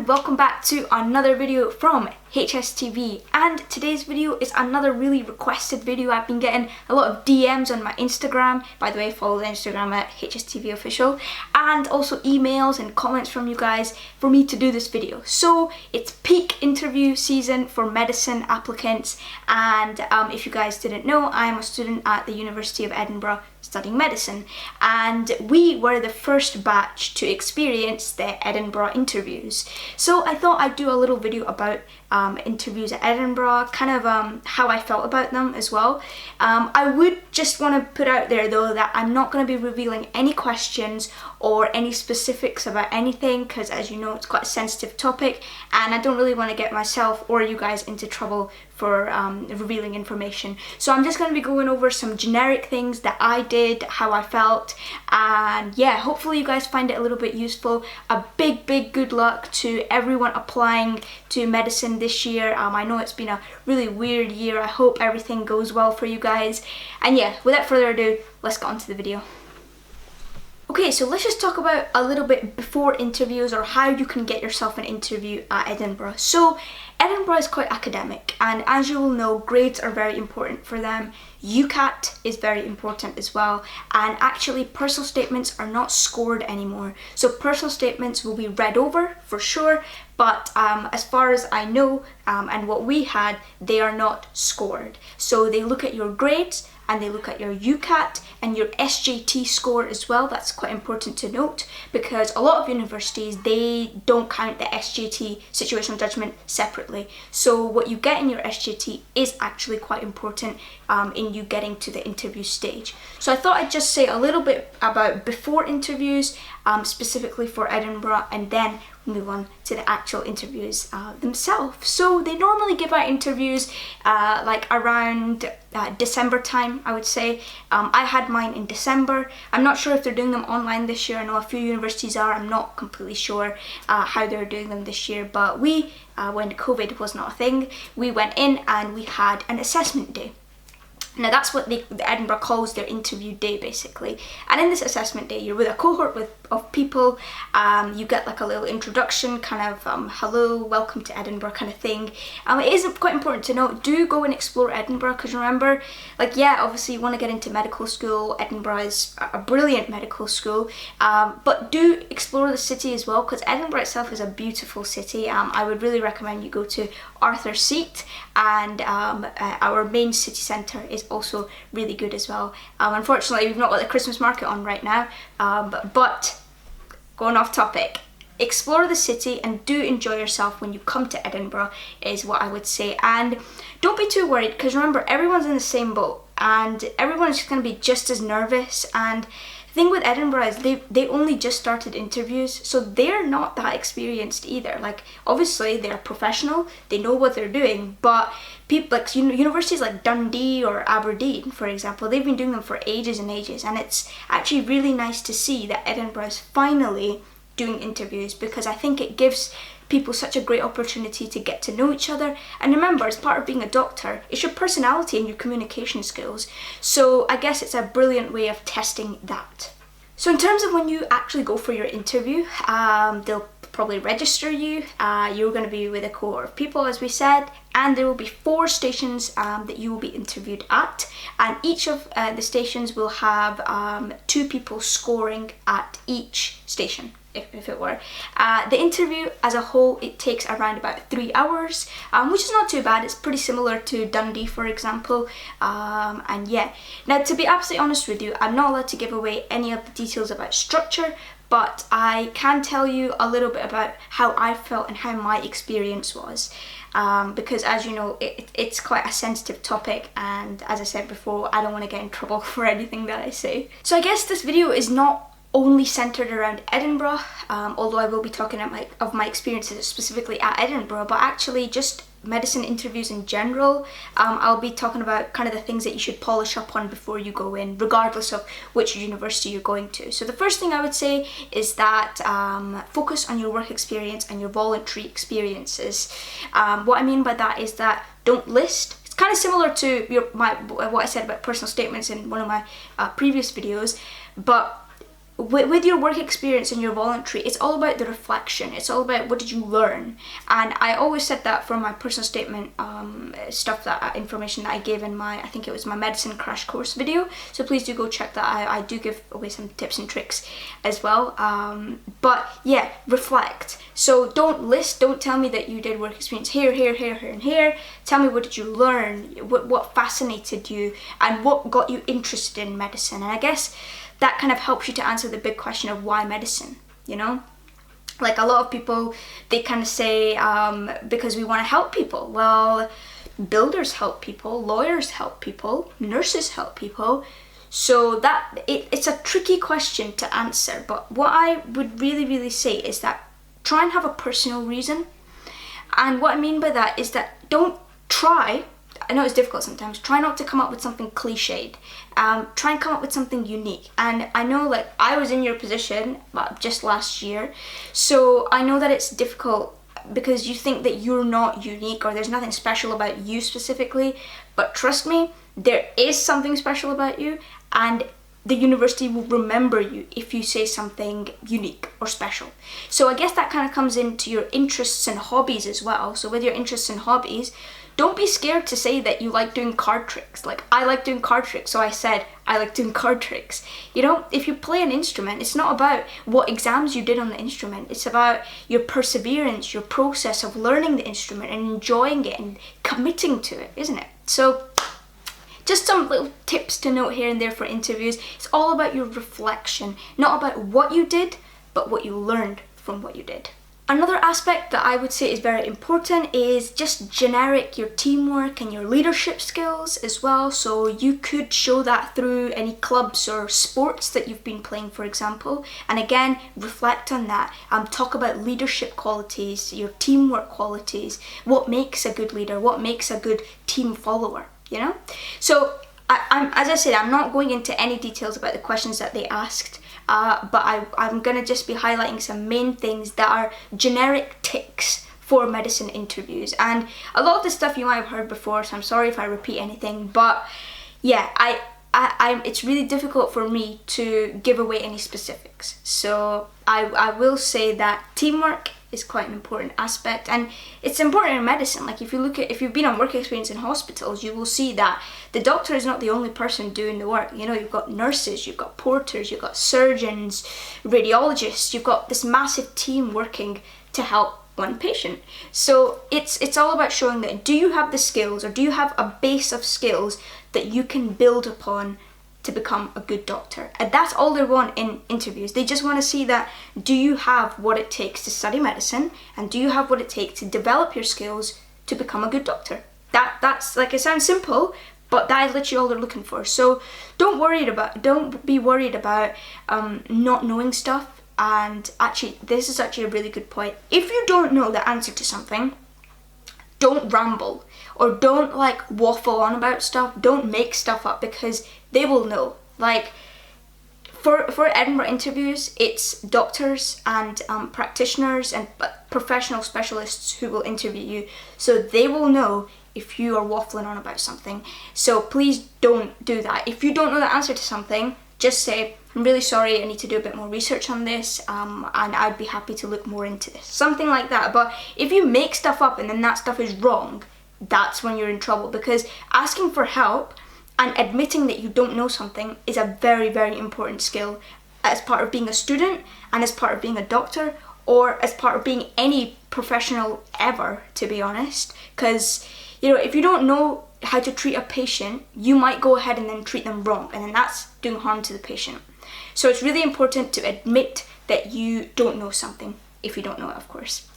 and welcome back to another video from HSTV. And today's video is another really requested video. I've been getting a lot of DMs on my Instagram. By the way, follow the Instagram at HSTV official, and also emails and comments from you guys for me to do this video. So it's peak interview season for medicine applicants, and if you guys didn't know, I am a student at the University of Edinburgh studying medicine, and we were the first batch to experience the Edinburgh interviews. So I thought I'd do a little video about interviews at Edinburgh, kind of how I felt about them as well. I would just want to put out there though that I'm not going to be revealing any questions or any specifics about anything, because as you know, it's quite a sensitive topic and I don't really want to get myself or you guys into trouble for revealing information. So I'm just going to be going over some generic things that I did, how I felt, and yeah, hopefully you guys find it a little bit useful. A big good luck to everyone applying to medicine this year. I know it's been a really weird year. I hope everything goes well for you guys. And yeah, without further ado, let's get on to the video. Okay, so let's just talk about a little bit before interviews, or how you can get yourself an interview at Edinburgh. So Edinburgh is quite academic, and as you will know, grades are very important for them. UCAT is very important as well, and actually personal statements are not scored anymore. So personal statements will be read over for sure, but as far as I know, and what we had, they are not scored. So they look at your grades, and they look at your UCAT and your SJT score as well. That's quite important to note, because a lot of universities, they don't count the SJT, situational judgment, separately. So what you get in your SJT is actually quite important in you getting to the interview stage. So I thought I'd just say a little bit about before interviews, specifically for Edinburgh, and then move on to the actual interviews themselves. So they normally give out interviews like around December time, I would say. I had mine in December. I'm not sure if they're doing them online this year. I know a few universities are. I'm not completely sure how they're doing them this year, but we, when COVID was not a thing, we went in and we had an assessment day. Now that's what Edinburgh calls their interview day, basically. And in this assessment day, you're with a cohort of people. You get like a little introduction, kind of hello, welcome to Edinburgh kind of thing. It is quite important to note, do go and explore Edinburgh, because remember, like, yeah, obviously you want to get into medical school. Edinburgh is a brilliant medical school, but do explore the city as well, because Edinburgh itself is a beautiful city. I would really recommend you go to Arthur's Seat, and our main city centre is also really good as well. Unfortunately, we've not got the Christmas market on right now, but going off topic, explore the city and do enjoy yourself when you come to Edinburgh is what I would say. And don't be too worried, because remember, everyone's in the same boat and everyone's just going to be just as nervous. And the thing with Edinburgh is they only just started interviews, so they're not that experienced either. Like, obviously they're professional, they know what they're doing, but people like universities like Dundee or Aberdeen, for example, they've been doing them for ages and ages, and it's actually really nice to see that Edinburgh is finally doing interviews, because I think it gives people such a great opportunity to get to know each other. And remember, as part of being a doctor, it's your personality and your communication skills. So I guess it's a brilliant way of testing that. So in terms of when you actually go for your interview, they'll probably register you. You're going to be with a cohort of people, as we said, and there will be 4 stations that you will be interviewed at, and each of the stations will have 2 people scoring at each station, if it were. The interview as a whole, it takes around about 3 hours, which is not too bad. It's pretty similar to Dundee, for example. And yeah, now to be absolutely honest with you, I'm not allowed to give away any of the details about structure, but I can tell you a little bit about how I felt and how my experience was. Because as you know, it's quite a sensitive topic, and as I said before, I don't want to get in trouble for anything that I say. So I guess this video is not only centered around Edinburgh, although I will be talking of my experiences specifically at Edinburgh, but actually just medicine interviews in general. I'll be talking about kind of the things that you should polish up on before you go in, regardless of which university you're going to. So the first thing I would say is that focus on your work experience and your voluntary experiences. What I mean by that is that don't list. It's kind of similar to what I said about personal statements in one of my previous videos, but with your work experience and your voluntary, it's all about the reflection. It's all about what did you learn. And I always said that for my personal statement stuff, that information that I gave in my, I think it was my medicine crash course video. So please do go check that. I do give away some tips and tricks as well. But yeah, reflect. So don't tell me that you did work experience here, and here. Tell me, what did you learn? What fascinated you, and what got you interested in medicine? And I guess that kind of helps you to answer the big question of why medicine, you know? Like a lot of people, they kind of say, because we want to help people. Well, builders help people, lawyers help people, nurses help people. So that it's a tricky question to answer. But what I would really say is that try and have a personal reason. And what I mean by that is that don't try, I know it's difficult sometimes, try not to come up with something cliched. Try and come up with something unique. And I know, like, I was in your position just last year, so I know that it's difficult because you think that you're not unique or there's nothing special about you specifically, but trust me, there is something special about you, and the university will remember you if you say something unique or special. So I guess that kind of comes into your interests and hobbies as well. So with your interests and hobbies, don't be scared to say that you like doing card tricks. Like, I like doing card tricks, so I said I like doing card tricks. You know, if you play an instrument, it's not about what exams you did on the instrument. It's about your perseverance, your process of learning the instrument and enjoying it and committing to it, isn't it? So just some little tips to note here and there for interviews. It's all about your reflection, not about what you did, but what you learned from what you did. Another aspect that I would say is very important is just generic your teamwork and your leadership skills as well. So you could show that through any clubs or sports that you've been playing, for example. And again, reflect on that. Talk about leadership qualities, your teamwork qualities, what makes a good leader, what makes a good team follower, you know? So as I said, I'm not going into any details about the questions that they asked. But I'm going to just be highlighting some main things that are generic ticks for medicine interviews. And a lot of the stuff you might have heard before, so I'm sorry if I repeat anything. But yeah, it's really difficult for me to give away any specifics. So I will say that teamwork is quite an important aspect, and it's important in medicine. Like, if you've been on work experience in hospitals, you will see that the doctor is not the only person doing the work. You know, you've got nurses, you've got porters, you've got surgeons, radiologists, you've got this massive team working to help one patient. So it's all about showing that, do you have the skills, or do you have a base of skills that you can build upon to become a good doctor? And that's all they want in interviews. They just want to see that, do you have what it takes to study medicine, and do you have what it takes to develop your skills to become a good doctor? That's, like, it sounds simple, but that is literally all they're looking for. So don't be worried about not knowing stuff. And actually, this is actually a really good point. If you don't know the answer to something, don't ramble, or don't like waffle on about stuff. Don't make stuff up, because they will know. Like, for Edinburgh interviews, it's doctors and practitioners and professional specialists who will interview you, so they will know if you are waffling on about something. So please don't do that. If you don't know the answer to something, just say, I'm really sorry, I need to do a bit more research on this, and I'd be happy to look more into this. Something like that. But if you make stuff up and then that stuff is wrong, that's when you're in trouble, because asking for help and admitting that you don't know something is a very, very important skill as part of being a student, and as part of being a doctor, or as part of being any professional ever, to be honest. Because, you know, if you don't know how to treat a patient, you might go ahead and then treat them wrong, and then that's doing harm to the patient. So it's really important to admit that you don't know something, if you don't know it, of course.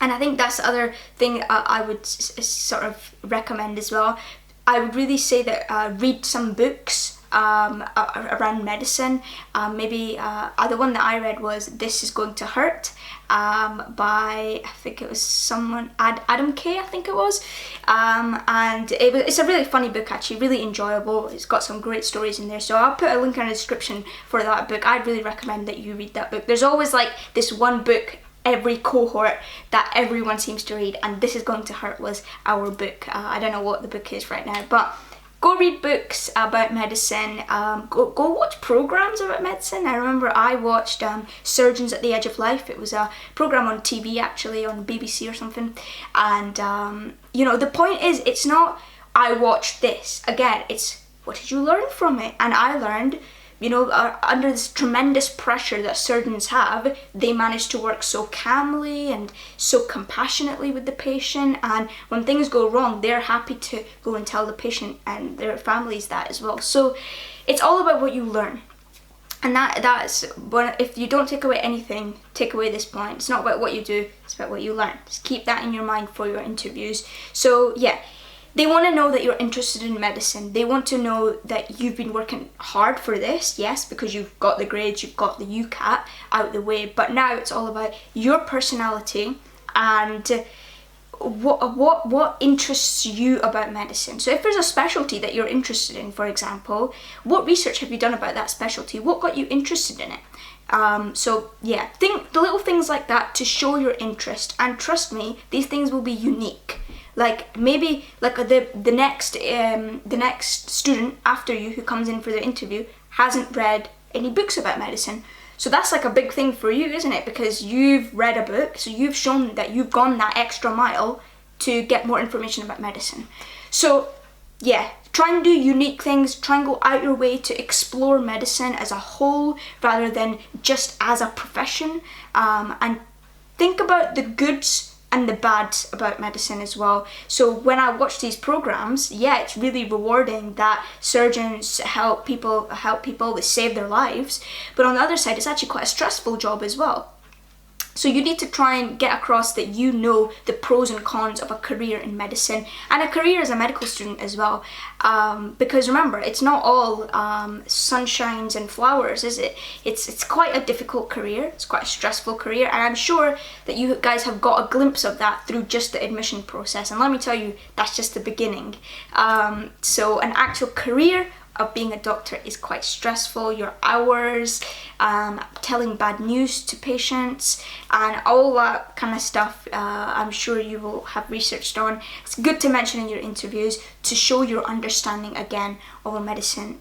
And I think that's the other thing I would sort of recommend as well. I would really say that read some books around medicine. Maybe the one that I read was This Is Going to Hurt, by, I think it was someone, Adam Kay, I think it was. And it's a really funny book, actually, really enjoyable. It's got some great stories in there. So I'll put a link in the description for that book. I'd really recommend that you read that book. There's always like this one book every cohort that everyone seems to read, and This Is Going to Hurt was our book. I don't know what the book is right now, but go read books about medicine, go watch programs about medicine. I remember I watched Surgeons at the Edge of Life. It was a program on TV, actually, on BBC or something. And you know, the point is, it's not I watched this. Again, it's what did you learn from it? And I learned, you know, under this tremendous pressure that surgeons have, they manage to work so calmly and so compassionately with the patient, and when things go wrong, they're happy to go and tell the patient and their families that as well. So it's all about what you learn. And that's when, if you don't take away anything, take away this point. It's not about what you do, it's about what you learn. Just keep that in your mind for your interviews. So yeah, they want to know that you're interested in medicine. They want to know that you've been working hard for this, yes, because you've got the grades, you've got the UCAT out the way, but now it's all about your personality and what interests you about medicine. So if there's a specialty that you're interested in, for example, what research have you done about that specialty? What got you interested in it? So yeah, think the little things like that to show your interest, and trust me, these things will be unique. Like maybe like the next student after you who comes in for the interview hasn't read any books about medicine. So that's like a big thing for you, isn't it? Because you've read a book, so you've shown that you've gone that extra mile to get more information about medicine. So yeah, try and do unique things, try and go out your way to explore medicine as a whole rather than just as a profession, and think about the goods and the bads about medicine as well. So when I watch these programs, yeah, it's really rewarding that surgeons help people, they save their lives. But on the other side, it's actually quite a stressful job as well. So you need to try and get across that you know the pros and cons of a career in medicine and a career as a medical student as well. Because remember, it's not all sunshines and flowers, is it? It's quite a difficult career, it's quite a stressful career, and I'm sure that you guys have got a glimpse of that through just the admission process. And let me tell you, that's just the beginning. So an actual career of being a doctor is quite stressful. Your hours, telling bad news to patients, and all that kind of stuff, I'm sure you will have researched on. It's good to mention in your interviews to show your understanding again of a medicine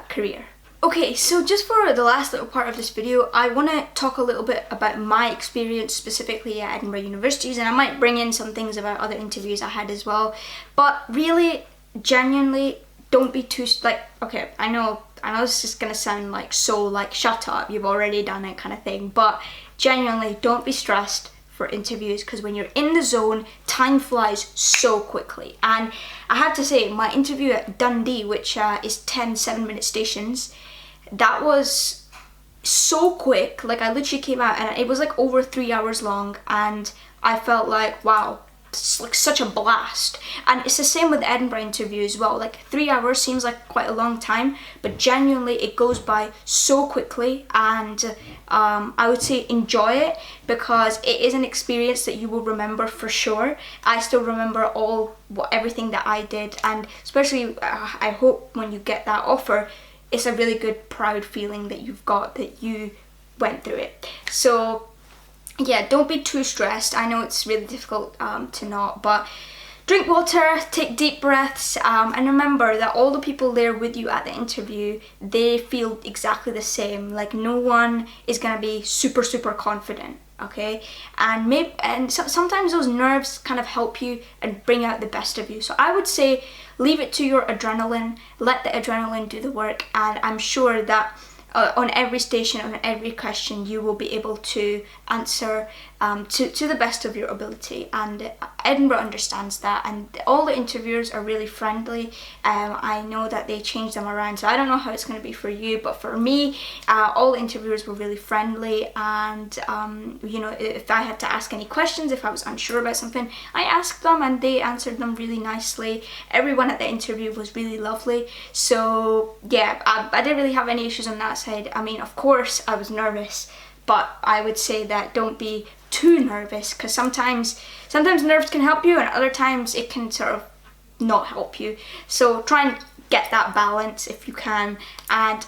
career. Okay, so just for the last little part of this video, I want to talk a little bit about my experience specifically at Edinburgh University, and I might bring in some things about other interviews I had as well. But really, genuinely, don't be too, like, okay, I know this is gonna sound like so like shut up, you've already done it kind of thing, but genuinely don't be stressed for interviews, because when you're in the zone, time flies so quickly. And I have to say, my interview at Dundee, which is 10 7-minute stations, that was so quick. Like, I literally came out and it was like over 3 hours long, and I felt like, wow, it's like such a blast. And it's the same with the Edinburgh interview as well. Like 3 hours seems like quite a long time, but genuinely it goes by so quickly. And I would say enjoy it, because it is an experience that you will remember for sure. I still remember everything that I did, and especially I hope when you get that offer, it's a really good proud feeling that you've got that you went through it. So yeah, don't be too stressed. I know it's really difficult to not, but drink water, take deep breaths, and remember that all the people there with you at the interview, they feel exactly the same. Like, no one is gonna be super confident, okay? And sometimes those nerves kind of help you and bring out the best of you. So I would say leave it to your adrenaline, let the adrenaline do the work, and I'm sure that on every station, on every question, you will be able to answer to the best of your ability. And Edinburgh understands that, and all the interviewers are really friendly. I know that they change them around, so I don't know how it's going to be for you, but for me, all the interviewers were really friendly. And you know, if I had to ask any questions, if I was unsure about something, I asked them and they answered them really nicely. Everyone at the interview was really lovely. So yeah, I didn't really have any issues on that side. I mean, of course I was nervous, but I would say that don't be too nervous, because sometimes nerves can help you and other times it can sort of not help you. So try and get that balance if you can. And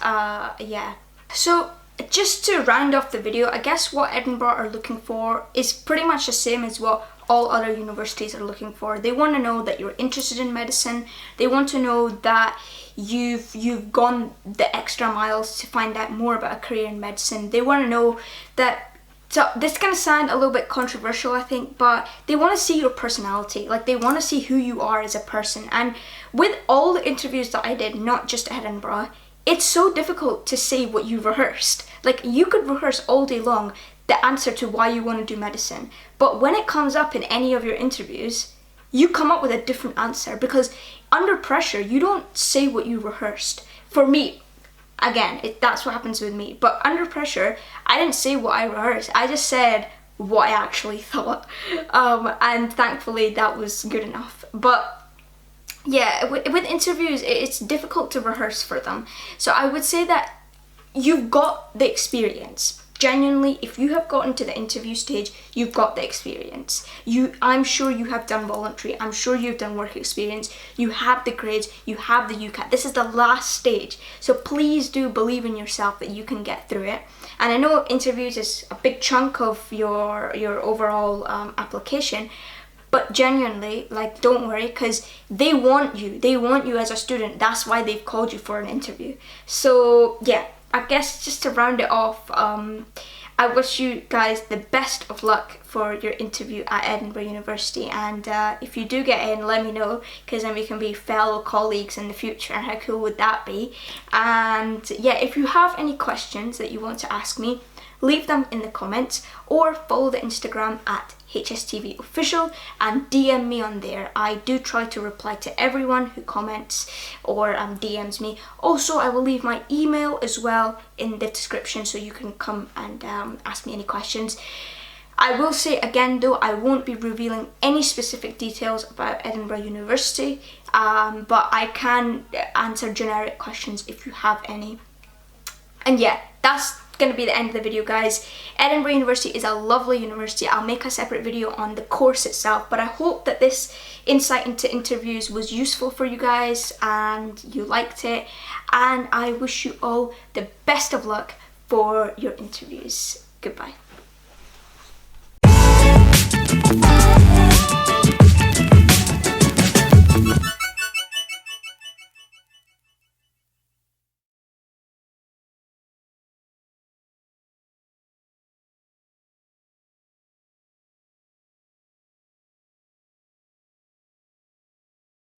yeah, so just to round off the video, I guess what Edinburgh are looking for is pretty much the same as what all other universities are looking for. They want to know that you're interested in medicine. They want to know that you've gone the extra miles to find out more about a career in medicine. They want to know that, so this is going to sound a little bit controversial, I think, but they want to see your personality. Like, they want to see who you are as a person. And with all the interviews that I did, not just at Edinburgh, it's so difficult to say what you rehearsed. Like, you could rehearse all day long the answer to why you want to do medicine, but when it comes up in any of your interviews, you come up with a different answer, because under pressure, you don't say what you rehearsed. For me, again, that's what happens with me, but under pressure, I didn't say what I rehearsed. I just said what I actually thought, and thankfully that was good enough. But yeah, with interviews, it's difficult to rehearse for them. So I would say that you've got the experience. Genuinely, if you have gotten to the interview stage, you've got the experience. I'm sure you have done voluntary, I'm sure you've done work experience, you have the grades, you have the UCAT. This is the last stage. So please do believe in yourself that you can get through it. And I know interviews is a big chunk of your overall application, but genuinely, like, don't worry, because they want you as a student. That's why they've called you for an interview. So yeah, I guess just to round it off, I wish you guys the best of luck for your interview at Edinburgh University, and if you do get in, let me know, because then we can be fellow colleagues in the future. How cool would that be? And yeah, if you have any questions that you want to ask me, leave them in the comments, or follow the Instagram at HSTV official and DM me on there. I do try to reply to everyone who comments or DMs me. Also, I will leave my email as well in the description, so you can come and ask me any questions. I will say again though, I won't be revealing any specific details about Edinburgh University, but I can answer generic questions if you have any. And yeah, that's going to be the end of the video, guys. Edinburgh University is a lovely university. I'll make a separate video on the course itself, but I hope that this insight into interviews was useful for you guys and you liked it, and I wish you all the best of luck for your interviews. Goodbye.